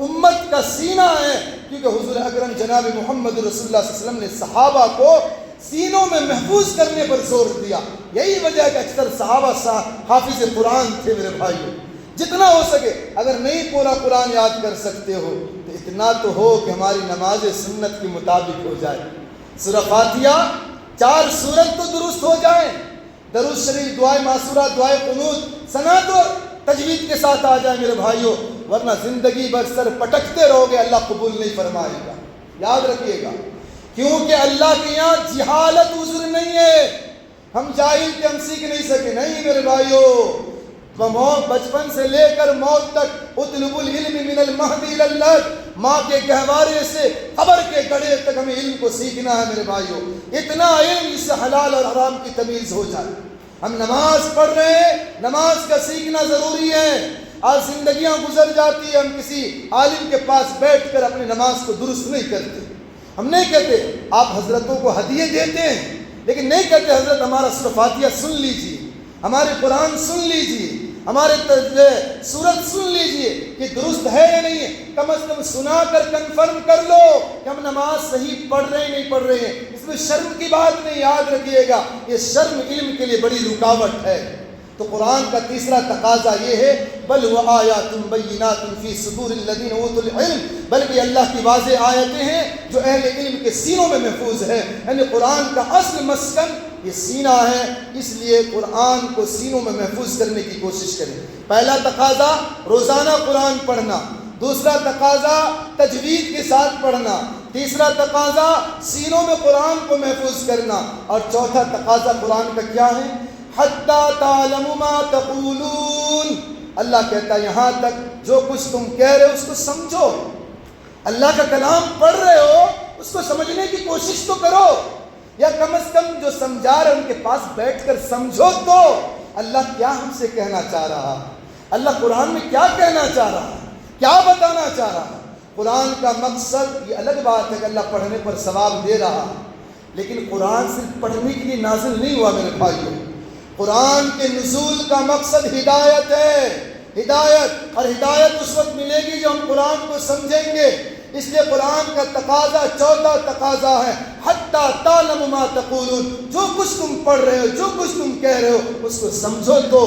امت کا سینہ ہے۔ کیونکہ حضور اکرم جناب محمد رسول اللہ صلی اللہ علیہ وسلم نے صحابہ کو سینوں میں محفوظ کرنے پر زور دیا۔ یہی وجہ ہے کہ اکثر صحابہ حافظ قرآن تھے میرے بھائیوں، جتنا ہو سکے. اگر نہیں پورا قرآن یاد کر سکتے ہو تو اتنا تو ہو کہ ہماری نماز سنت کے مطابق ہو جائے. سورہ فاتحہ 4 سورت تو درست ہو جائیں. درود شریف، دعائے معصورہ، دعائے قنوت، ثنا تو تجوید کے ساتھ آ جائے میرے بھائیوں، ورنہ زندگی بھر سر پٹکتے رہو گے، اللہ قبول نہیں فرمائے گا. یاد رکھیے گا، کیونکہ اللہ کے یہاں جہالت عذر نہیں ہے. ہم جاہل تھے، ہم سیکھ نہیں سکے. نہیں میرے بھائیوں، بچپن سے لے کر موت تک اطلب العلم من المہد الی اللحد، ماں کے گہوارے سے قبر کے گڑھے تک ہمیں علم کو سیکھنا ہے میرے بھائیوں. اتنا علم جس سے حلال اور حرام کی تمیز ہو جائے. ہم نماز پڑھ رہے ہیں، نماز کا سیکھنا ضروری ہے. آج زندگیاں گزر جاتی ہیں، ہم کسی عالم کے پاس بیٹھ کر اپنی نماز کو درست نہیں کرتے. ہم نہیں کہتے آپ حضرتوں کو ہدیے دیتے ہیں، لیکن نہیں کہتے حضرت ہمارا سورہ فاتحہ سن لیجئے، ہمارے قرآن سن لیجئے، ہمارے سورت سن لیجئے کہ درست ہے یا نہیں ہے. کم از کم سنا کر کنفرم کر لو کہ ہم نماز صحیح پڑھ رہے ہیں نہیں پڑھ رہے ہیں. اس میں شرم کی بات نہیں، یاد رکھیے گا، یہ شرم علم کے لیے بڑی رکاوٹ ہے. تو قرآن کا تیسرا تقاضا یہ ہے، بل وآیات بینات فی صدور الذین اوتوا العلم، بلکہ اللہ کی واضح آیتیں ہیں جو اہل علم کے سینوں میں محفوظ ہے. یعنی قرآن کا اصل مسکن یہ سینہ ہے، اس لیے قرآن کو سینوں میں محفوظ کرنے کی کوشش کریں. پہلا تقاضا روزانہ قرآن پڑھنا، دوسرا تقاضا تجوید کے ساتھ پڑھنا، تیسرا تقاضا سینوں میں قرآن کو محفوظ کرنا، اور چوتھا تقاضا قرآن کا کیا ہے؟ حتی تعلموا ما تقولون. اللہ کہتا ہے یہاں تک جو کچھ تم کہہ رہے ہو اس کو سمجھو. اللہ کا کلام پڑھ رہے ہو، اس کو سمجھنے کی کوشش تو کرو، یا کم از کم جو سمجھا رہے ان کے پاس بیٹھ کر سمجھو تو اللہ کیا ہم سے کہنا چاہ رہا ہے، اللہ قرآن میں کیا کہنا چاہ رہا ہے، کیا بتانا چاہ رہا ہے. قرآن کا مقصد یہ الگ بات ہے کہ اللہ پڑھنے پر ثواب دے رہا ہے، لیکن قرآن صرف پڑھنے کے لیے نازل نہیں ہوا میرے بھائیوں. قرآن کے نزول کا مقصد ہدایت ہے، ہدایت، اور ہدایت اس وقت ملے گی جو ہم قرآن کو سمجھیں گے. اس لیے قرآن کا تقاضا، چوتھا تقاضا ہے حتی تعلموا ما تقولون، جو کچھ تم پڑھ رہے ہو، جو کچھ تم کہہ رہے ہو اس کو سمجھو تو.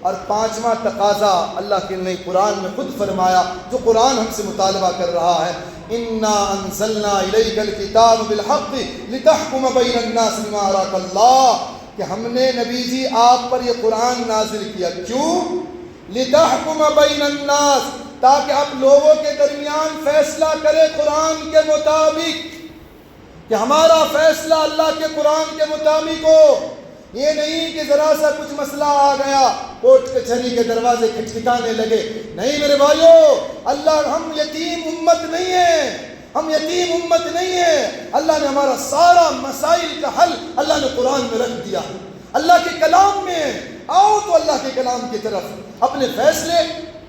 اور پانچواں تقاضا اللہ کے نے قرآن میں خود فرمایا، جو قرآن ہم سے مطالبہ کر رہا ہے، انا انزلنا الیک الکتاب بالحق لتحکم بین الناس بما اراک اللہ، کہ ہم نے نبی جی آپ پر یہ قرآن نازل کیا. کیوں؟ لتحکم بین الناس، تاکہ آپ لوگوں کے درمیان فیصلہ کرے قرآن کے مطابق، کہ ہمارا فیصلہ اللہ کے قرآن کے مطابق ہو. یہ نہیں کہ ذرا سا کچھ مسئلہ آ گیا کورٹ کچہری کے دروازے کھٹکھٹانے لگے. نہیں میرے بھائیو، اللہ، ہم یتیم امت نہیں ہیں، ہم یتیم امت نہیں ہیں. اللہ نے ہمارا سارا مسائل کا حل اللہ نے قرآن میں رکھ دیا، اللہ کے کلام میں. آؤ تو اللہ کے کلام کی طرف اپنے فیصلے.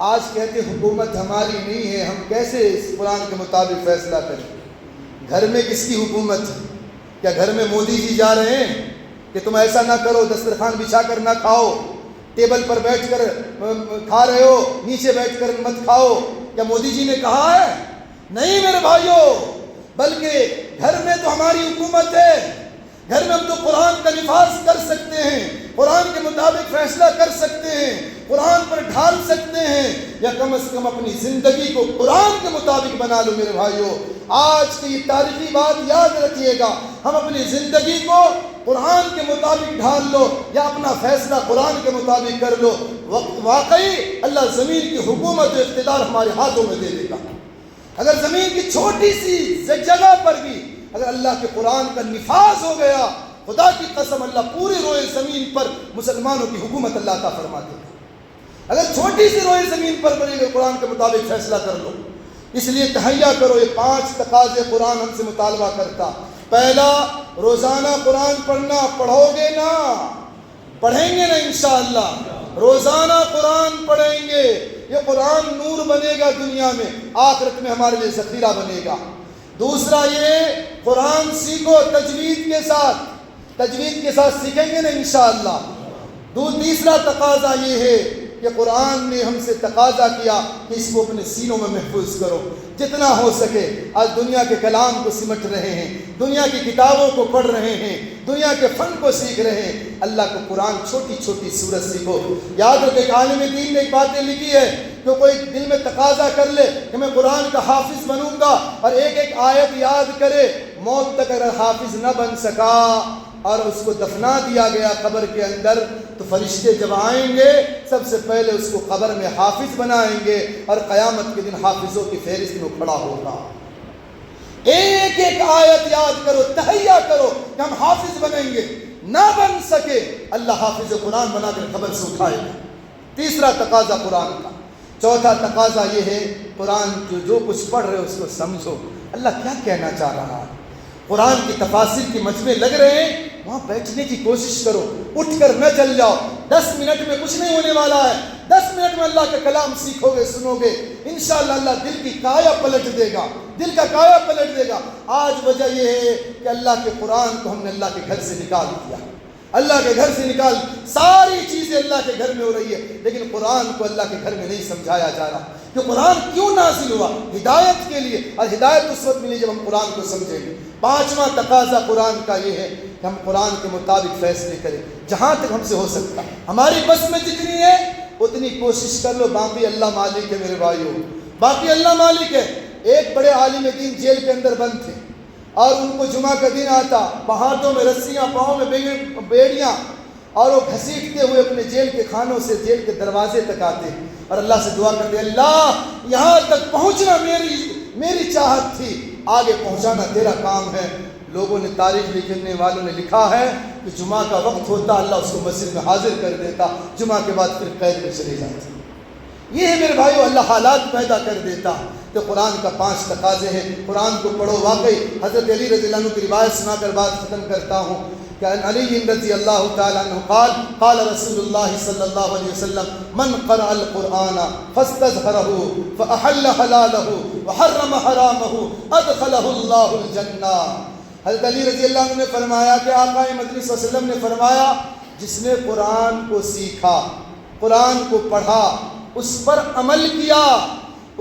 آج کہتے حکومت ہماری نہیں ہے، ہم کیسے اس قرآن کے مطابق فیصلہ کریں؟ گھر میں کس کی حکومت ہے؟ کیا گھر میں مودی جی جا رہے ہیں کہ تم ایسا نہ کرو، دسترخوان بچھا کر نہ کھاؤ، ٹیبل پر بیٹھ کر کھا رہے ہو، نیچے بیٹھ کر مت کھاؤ؟ کیا مودی جی نے کہا ہے؟ نہیں میرے بھائیوں، بلکہ گھر میں تو ہماری حکومت ہے. گھر میں ہم تو قرآن کا نفاذ کر سکتے ہیں، قرآن کے مطابق فیصلہ کر سکتے ہیں، قرآن پر ڈھال سکتے ہیں، یا کم از کم اپنی زندگی کو قرآن کے مطابق بنا لو میرے بھائیوں. آج کی یہ تاریخی بات یاد رکھیے گا، ہم اپنی زندگی کو قرآن کے مطابق ڈھال لو، یا اپنا فیصلہ قرآن کے مطابق کر لو. واقعی اللہ زمین کی حکومت و اقتدار ہمارے ہاتھوں میں دے دے گا. اگر زمین کی چھوٹی سی جگہ پر بھی اگر اللہ کے قرآن کا نفاذ ہو گیا، خدا کی قسم اللہ پوری روئے زمین پر مسلمانوں کی حکومت اللہ عطا فرما دے گا. اگر چھوٹی سی روئے زمین پر بنے گا، قرآن کے مطابق فیصلہ کر لو. اس لیے تہیا کرو، یہ 5 تقاضے قرآن ہم سے مطالبہ کرتا. پہلا، روزانہ قرآن پڑھنا. پڑھو گے نا؟ پڑھیں گے نا انشاءاللہ. روزانہ قرآن پڑھیں گے، یہ قرآن نور بنے گا دنیا میں، آخرت میں ہمارے لیے ذخیرہ بنے گا. دوسرا یہ قرآن سیکھو تجوید کے ساتھ سیکھیں گے نا انشاءاللہ. تیسرا تقاضا یہ ہے کہ قرآن نے ہم سے تقاضا کیا کہ اس کو اپنے سینوں میں محفوظ کرو. جتنا ہو سکے آج دنیا کے کلام کو سمٹ رہے ہیں، دنیا کی کتابوں کو پڑھ رہے ہیں، دنیا کے فن کو سیکھ رہے ہیں۔ اللہ کو قرآن چھوٹی چھوٹی سورت سیکھو۔ یاد رکھے کہ عالم دین نے ایک باتیں لکھی ہے کہ کوئی دل میں تقاضا کر لے کہ میں قرآن کا حافظ بنوں گا اور ایک ایک آیت یاد کرے، موت تک اگر حافظ نہ بن سکا اور اس کو دفنا دیا گیا قبر کے اندر، تو فرشتے جب آئیں گے سب سے پہلے اس کو قبر میں حافظ بنائیں گے اور قیامت کے دن حافظوں کی فہرست میں کھڑا ہوگا۔ ایک ایک آیت یاد کرو، تہیہ کرو کہ ہم حافظ بنیں گے، نہ بن سکے اللہ حافظ قرآن بنا کر قبر سے اٹھائے گا۔ تیسرا تقاضا قرآن کا۔ چوتھا تقاضا یہ ہے قرآن جو کچھ پڑھ رہے ہو اس کو سمجھو، اللہ کیا کہنا چاہ رہا ہے۔ قرآن کی تفاسیر کے مجمع لگ رہے ہیں، وہاں بیٹھنے کی کوشش کرو، اٹھ کر نہ چل جاؤ۔ 10 منٹ میں کچھ نہیں ہونے والا ہے، 10 منٹ میں اللہ کا کلام سیکھو گے، سنو گے، انشاءاللہ اللہ دل کی کایا پلٹ دے گا، دل کا کایا پلٹ دے گا۔ آج وجہ یہ ہے کہ اللہ کے قرآن کو ہم نے اللہ کے گھر سے نکال دیا، اللہ کے گھر سے نکال، ساری چیزیں اللہ کے گھر میں ہو رہی ہے، لیکن قرآن کو اللہ کے گھر میں نہیں سمجھایا جا رہا کہ قرآن کیوں نازل ہوا، ہدایت کے لیے، اور ہدایت اس وقت ملی جب ہم قرآن کو سمجھیں گے۔ پانچواں تقاضا قرآن کا یہ ہے کہ ہم قرآن کے مطابق فیصلے کریں، جہاں تک ہم سے ہو سکتا، ہماری بس میں جتنی ہے اتنی کوشش کر لو، باقی اللہ مالک ہے میرے بھائیو، باقی اللہ مالک ہے۔ ایک بڑے عالم دین جیل کے اندر بند تھے اور ان کو جمعہ کا دن آتا، ہاتھوں میں رسیاں، پاؤں میں بیڑیاں، اور وہ گھسیٹتے ہوئے اپنے جیل کے خانوں سے جیل کے دروازے تک آتے اور اللہ سے دعا کرتے، اللہ یہاں تک پہنچنا میری چاہت تھی، آگے پہنچانا تیرا کام ہے۔ لوگوں نے، تاریخ لکھنے والوں نے لکھا ہے کہ جمعہ کا وقت ہوتا اللہ اس کو مسجد میں حاضر کر دیتا، جمعہ کے بعد پھر قید میں چلے جاتے۔ یہ ہے میرے بھائیو اللہ حالات پیدا کر دیتا۔ تو قرآن کا 5 تقاضے ہیں، قرآن کو پڑھو۔ واقعی حضرت علی رضی اللہ عنہ کی روایت سنا کر بات ختم کرتا ہوں کہ علی رضی اللہ تعالیٰ عنہ قال قال رسول اللہ صلی اللہ علیہ وسلم من قرأ القرآن فاستظهره فأحل حلاله وحرم حرامه ادخله اللہ الجنہ۔ حضرت علی رضی اللہ عنہ نے فرمایا کہ آقا مدنی صلی اللہ علیہ وسلم نے فرمایا، جس نے قرآن کو سیکھا، قرآن کو پڑھا، اس پر عمل کیا،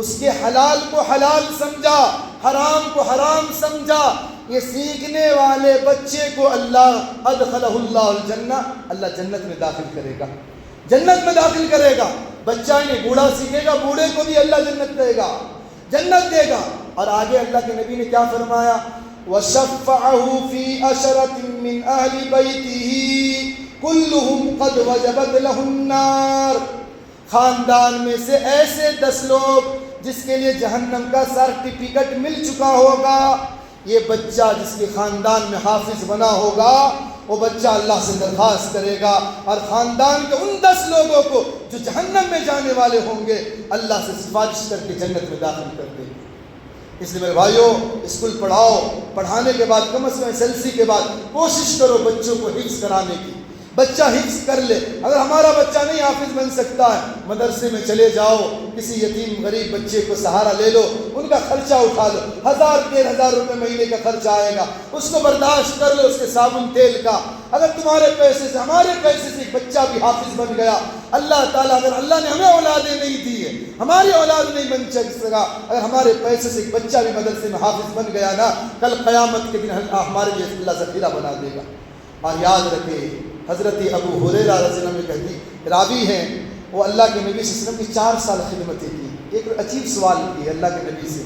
اس کے حلال کو حلال سمجھا، حرام کو حرام سمجھا، یہ سیکھنے والے بچے کو اللہ ادخلہ اللہ الجنہ، اللہ جنت میں داخل کرے گا، جنت میں داخل کرے گا۔ بچہ انہیں بوڑھا سیکھے گا، بوڑھے کو بھی اللہ جنت دے گا، جنت دے گا۔ اور آگے اللہ کے نبی نے کیا فرمایا، وَشَفَّعَهُ فِي عَشَرَةٍ مِّنْ أَهْلِ بَيْتِهِ كُلُّهُمْ قَدْ وَجَبَتْ لَهُ النَّارُ۔ خاندان میں سے ایسے 10 لوگ جس کے لیے جہنم کا سرٹیفکیٹ مل چکا ہوگا، یہ بچہ جس کے خاندان میں حافظ بنا ہوگا، وہ بچہ اللہ سے درخواست کرے گا اور خاندان کے ان 10 لوگوں کو جو جہنم میں جانے والے ہوں گے اللہ سے سفارش کر کے جنت میں داخل کر دے گا۔ اس لیے میرے بھائیو اسکول پڑھاؤ، پڑھانے کے بعد کم از کم SLC کے بعد کوشش کرو بچوں کو حفظ کرانے کی، بچہ حفظ کر لے۔ اگر ہمارا بچہ نہیں حافظ بن سکتا ہے، مدرسے میں چلے جاؤ، کسی یتیم غریب بچے کو سہارا لے لو، ان کا خرچہ اٹھا لو، 1000-1500 روپے مہینے کا خرچہ آئے گا، اس کو برداشت کر لو، اس کے صابن تیل کا۔ اگر تمہارے پیسے سے، ہمارے پیسے سے ایک بچہ بھی حافظ بن گیا، اللہ تعالیٰ، اگر اللہ نے ہمیں اولادیں نہیں دی ہے، ہماری اولاد نہیں بن سکا، اگر ہمارے پیسے سے ایک بچہ بھی مدرسے میں حافظ بن گیا نا، کل قیامت کے دن ہمارے لیے اللہ ذخیرہ بنا دے گا۔ اور یاد رکھے حضرت ابو ہریرہ رضی اللہ عنہ کہتی راوی ہیں، وہ اللہ کے نبی صلی اللہ علیہ وسلم کی 4 سال خدمتیں کی۔ ایک عجیب سوال کی اللہ کے نبی سے،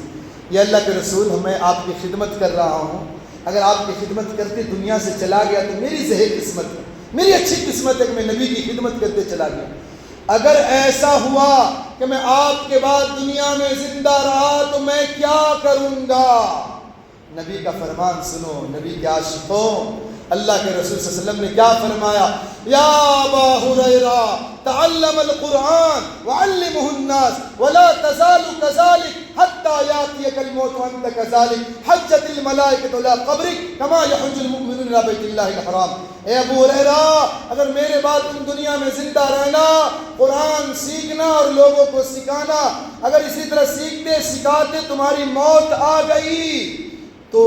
یا اللہ کے رسول، میں آپ کی خدمت کر رہا ہوں، اگر آپ کی خدمت کرتے دنیا سے چلا گیا تو میری زہر قسمت ہے، میری اچھی قسمت ہے کہ میں نبی کی خدمت کرتے چلا گیا۔ اگر ایسا ہوا کہ میں آپ کے بعد دنیا میں زندہ رہا تو میں کیا کروں گا؟ نبی کا فرمان سنو، نبی کے عاشقوں، اللہ کے رسول صلی اللہ علیہ وسلم نے کیا فرمایا، یا ابا ہریرہ تعلم القرآن وعلمه الناس ولا تزال كذلك حتى ياتيك الموت وانت كذلك حجت الملائکۃ الى قبرك كما يحج المؤمنون الى بیت اللہ الحرام۔ اے ابو ہریرہ، اگر میرے بعد تم دنیا میں زندہ رہنا، قرآن سیکھنا اور لوگوں کو سکھانا، اگر اسی طرح سیکھتے سکھاتے تمہاری موت آ گئی تو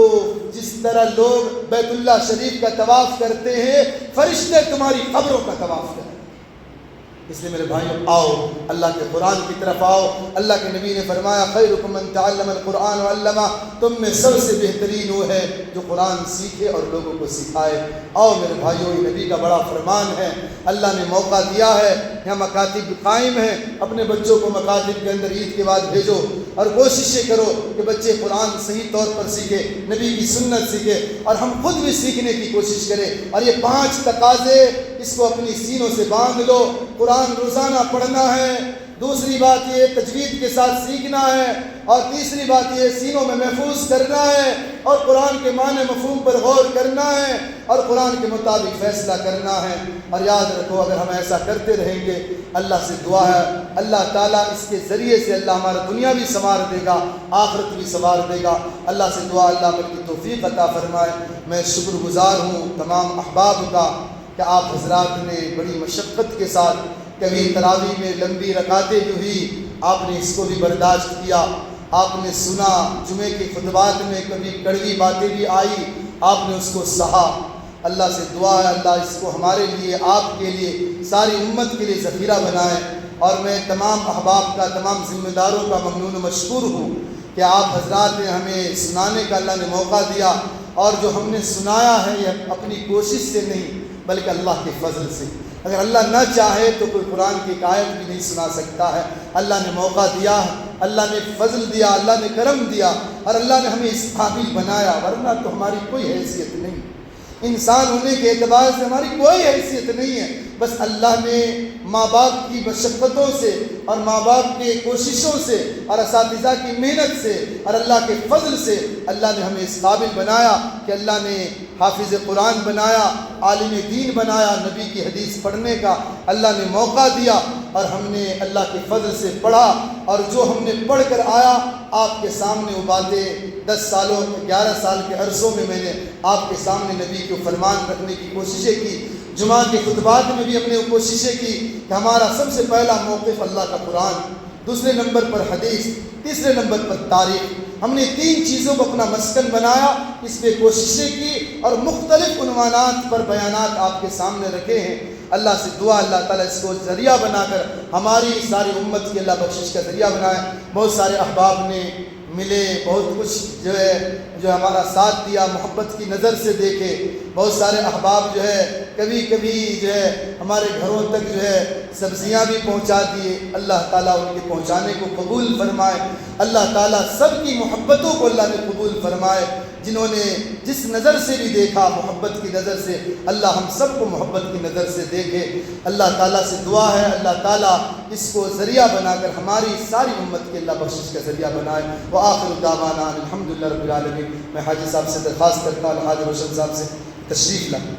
جس طرح لوگ بیت اللہ شریف کا طواف کرتے ہیں، فرشتے تمہاری قبروں کا طواف کریں۔ اس لیے میرے بھائیوں آؤ اللہ کے قرآن کی طرف آؤ۔ اللہ کے نبی نے فرمایا خیرکم من تعلم القرآن وعلمہ، تم میں سب سے بہترین وہ ہے جو قرآن سیکھے اور لوگوں کو سکھائے۔ آؤ میرے بھائیوں، یہ نبی کا بڑا فرمان ہے، اللہ نے موقع دیا ہے، یہاں مکاتب قائم ہیں، اپنے بچوں کو مکاتب کے اندر عید کے بعد بھیجو اور کوششیں کرو کہ بچے قرآن صحیح طور پر سیکھے، نبی کی سنت سیکھے، اور ہم خود بھی سیکھنے کی کوشش کریں۔ اور یہ 5 تقاضے اس کو اپنی سینوں سے باندھ لو۔ قرآن روزانہ پڑھنا ہے، دوسری بات یہ تجوید کے ساتھ سیکھنا ہے، اور تیسری بات یہ سینوں میں محفوظ کرنا ہے، اور قرآن کے معنی مفہوم پر غور کرنا ہے، اور قرآن کے مطابق فیصلہ کرنا ہے۔ اور یاد رکھو اگر ہم ایسا کرتے رہیں گے، اللہ سے دعا ہے اللہ تعالیٰ اس کے ذریعے سے اللہ ہمارا دنیا بھی سنوار دے گا، آخرت بھی سنوار دے گا۔ اللہ سے دعا اللہ عمل کی توفیق عطا فرمائے۔ میں شکر گزار ہوں تمام احباب کا کہ آپ حضرات نے بڑی مشقت کے ساتھ، کبھی تراویح میں لمبی رکعتیں جو ہوئی آپ نے اس کو بھی برداشت کیا، آپ نے سنا، جمعے کے خطبات میں کبھی کڑوی باتیں بھی آئی، آپ نے اس کو سہا۔ اللہ سے دعا ہے اللہ اس کو ہمارے لیے، آپ کے لیے، ساری امت کے لیے ذخیرہ بنائے۔ اور میں تمام احباب کا، تمام ذمہ داروں کا ممنون و مشکور ہوں کہ آپ حضرات نے ہمیں سنانے کا اللہ نے موقع دیا، اور جو ہم نے سنایا ہے یہ اپنی کوشش سے نہیں بلکہ اللہ کے فضل سے۔ اگر اللہ نہ چاہے تو کوئی قرآن کی ایک آیت بھی نہیں سنا سکتا ہے۔ اللہ نے موقع دیا، اللہ نے فضل دیا، اللہ نے کرم دیا، اور اللہ نے ہمیں اس قابل بنایا، ورنہ تو ہماری کوئی حیثیت نہیں، انسان ہونے کے اعتبار سے ہماری کوئی حیثیت نہیں ہے۔ بس اللہ نے ماں باپ کی مشقتوں سے اور ماں باپ کے کوششوں سے اور اساتذہ کی محنت سے اور اللہ کے فضل سے اللہ نے ہمیں اس قابل بنایا کہ اللہ نے حافظ قرآن بنایا، عالم دین بنایا، نبی کی حدیث پڑھنے کا اللہ نے موقع دیا، اور ہم نے اللہ کے فضل سے پڑھا، اور جو ہم نے پڑھ کر آیا آپ کے سامنے وہ باتیں 10 سالوں 11 سال کے عرصوں میں نے آپ کے سامنے نبی کو فرمان رکھنے کی کوششیں کی۔ جمعہ کے خطبات میں بھی ہم نے وہ کوششیں کی کہ ہمارا سب سے پہلا موقف اللہ کا قرآن، دوسرے نمبر پر حدیث، تیسرے نمبر پر تاریخ۔ ہم نے 3 چیزوں کو اپنا مسکن بنایا، اس پہ کوششیں کی، اور مختلف عنوانات پر بیانات آپ کے سامنے رکھے ہیں۔ اللہ سے دعا اللہ تعالیٰ اس کو ذریعہ بنا کر ہماری ساری امت کی اللہ بخشش کا ذریعہ بنائے۔ بہت سارے احباب نے ملے، بہت کچھ جو ہمارا ساتھ دیا، محبت کی نظر سے دیکھے۔ بہت سارے احباب کبھی کبھی ہمارے گھروں تک سبزیاں بھی پہنچا دیے۔ اللہ تعالیٰ ان کے پہنچانے کو قبول فرمائے۔ اللہ تعالیٰ سب کی محبتوں کو اللہ نے قبول فرمائے۔ جنہوں نے جس نظر سے بھی دیکھا محبت کی نظر سے، اللہ ہم سب کو محبت کی نظر سے دیکھے۔ اللہ تعالیٰ سے دعا ہے اللہ تعالیٰ اس کو ذریعہ بنا کر ہماری ساری امت کے اللہ بخشش کا ذریعہ بنائے۔ وآخر دعوانا الحمدللہ رب العالمین۔ میں حاجی صاحب سے درخواست کرتا ہوں، حاجی روشن صاحب سے تشریف لائیں۔